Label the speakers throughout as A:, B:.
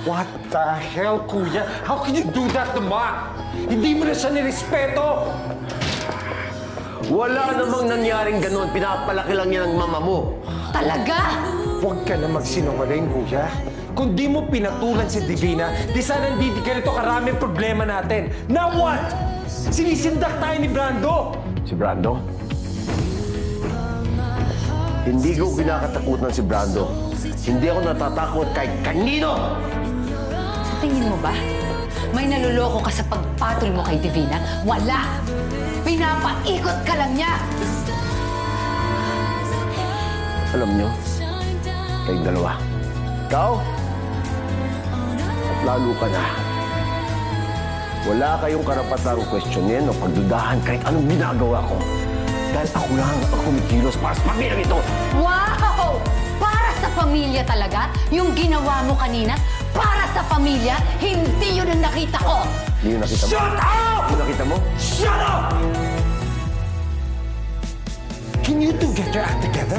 A: What the hell, Kuya? How can you do that to Ma? Hindi mo na siya nirespeto!
B: Wala namang nangyaring ganon. Pinapalaki lang niya ng mama mo.
C: Talaga?
A: Huwag ka na magsinungaling, Kuya. Kung di mo pinatulan si Divina, di sana hindi ganito karaming problema natin. Now what? Sinisindak tayo ni Brando!
B: Si Brando? Hindi ko kinakatakutan si Brando. Hindi ako natatakot kahit kanino!
C: Sa tingin mo ba? May naluloko ka sa pagpatol mo kay Divina? Wala! Pinapaikot ka lang niya!
B: Alam nyo, kayong dalawa. Ikaw, at lalo ka na. Wala kayong karapatang questionin o pagdudahan kahit anong ginagawa ko. Dahil ako lang ang kumikilos para sa pamilyang ito.
C: Wow! Para sa pamilya talaga? Yung ginawa mo kanina? Para sa pamilya? Hindi yun ang nakita ko!
B: Hindi yung nakita mo?
A: Shut up!
B: Yung nakita mo?
A: Shut up! Can you two get your act together?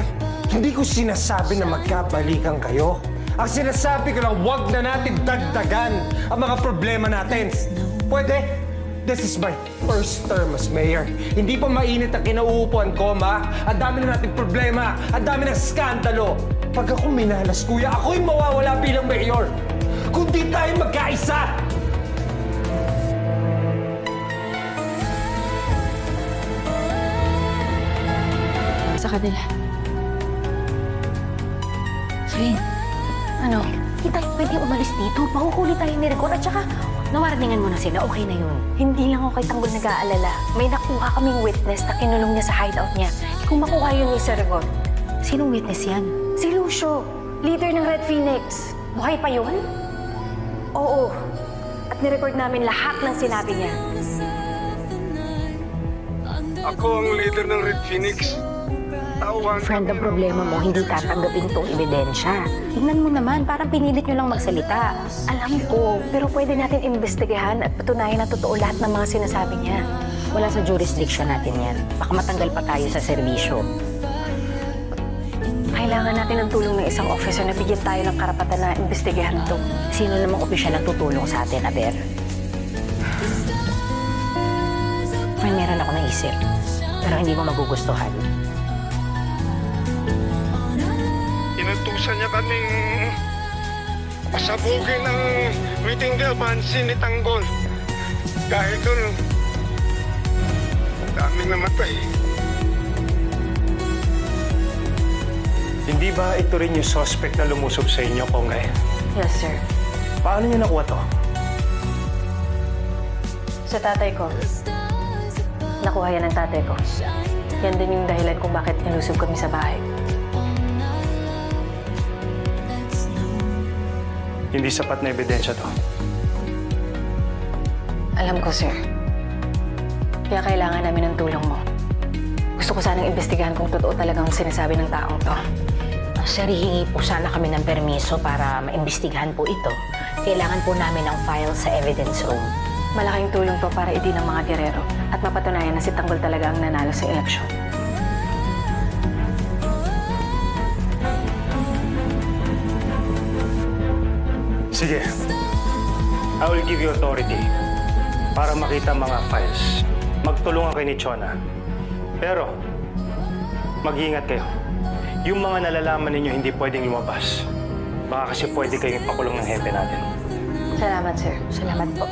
A: Hindi ko sinasabi na magkabalikan kayo. Ang sinasabi ko lang, huwag na natin dagdagan ang mga problema natin. Pwede? This is my first term as mayor. Hindi pa mainit ang kinauupuan ko, Ma. Ang dami na nating problema. Ang dami ng skandalo. Pag ako minalas, Kuya, ako'y mawawala bilang mayor. Kung di tayo magkaisa!
C: Sa kanila. Rin, ano?
D: Hindi tayo pwede umalis dito. Mahuhuli tayo ni Rigor at saka nawarningan mo na sila. Okay na yun. Hindi lang ako kay Tanggol nag-aalala. May nakuha kaming witness na kinulong niya sa hideout niya. Kung makuha yun ni Sir Rigor.
C: Sinong witness yan?
D: Si Lucio, leader ng Red Phoenix. Buhay pa yun? Oo. At nirecord namin lahat ng sinabi niya.
E: Ako ang leader ng Red Phoenix. Tauhan
D: Friend, ang problema mo, hindi tatanggapin itong ebidensya. Tingnan mo naman, parang pinilit nyo lang magsalita. Alam ko, pero pwede natin imbestigahan at patunayan na totoo lahat ng mga sinasabi niya.
F: Wala sa jurisdiction natin yan. Baka matanggal pa tayo sa serbisyo.
D: Kailangan natin ng tulong ng isang officer na bigyan tayo ng karapatan na imbestigahan ito.
F: Sino namang opisyal ang tutulong sa atin, Aber? May meron ako naisip, pero hindi mo magugustuhan.
E: Inutusan niya kaming pasabugin ng Whittingdale Bansi ni Tanggol. Dahil doon, daming namatay.
G: Hindi ba ito rin yung suspect na lumusob sa inyo, Kongay?
D: Yes, sir.
G: Paano niyo nakuha to?
D: Sa tatay ko. Nakuha yan ng tatay ko. Yan din yung dahilan kung bakit nilusob kami sa bahay.
G: Hindi sapat na ebidensya to.
D: Alam ko, sir. Kaya kailangan namin ng tulong mo. Gusto ko sanang imbestigahan kung totoo talagang sinasabi ng taong to.
F: Sir, hihingi po sana kami ng permiso para maimbestigahan po ito. Kailangan po namin ng file sa evidence room.
D: Malaking tulong to para idin ng mga gerero at mapatunayan na si Tanggol talaga ang nanalo sa eleksyon.
G: Sige. I will give you authority para makita mga files. Magtulungan kayo ni Chona. Pero, mag-iingat kayo. Yung mga nalalaman ninyo hindi pwedeng lumabas. Baka kasi pwede kayong ipakulong ng hepe natin.
D: Salamat, sir.
F: Salamat po.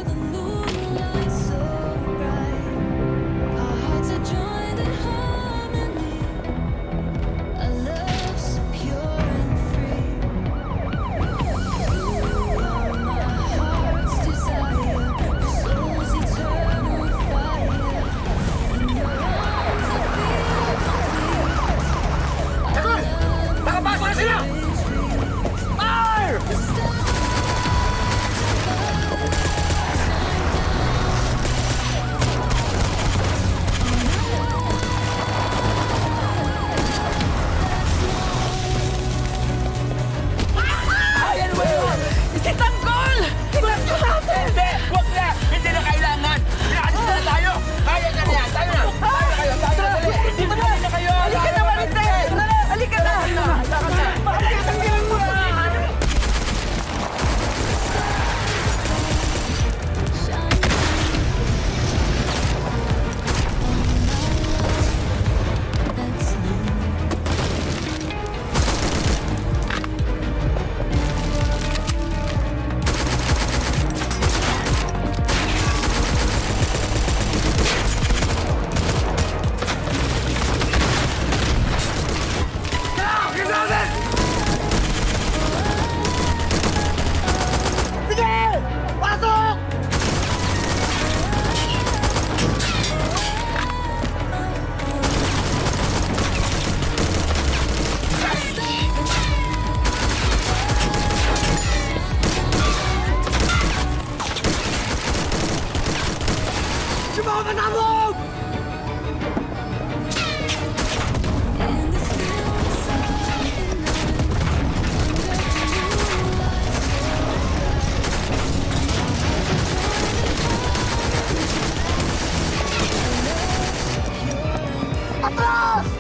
H: Atras!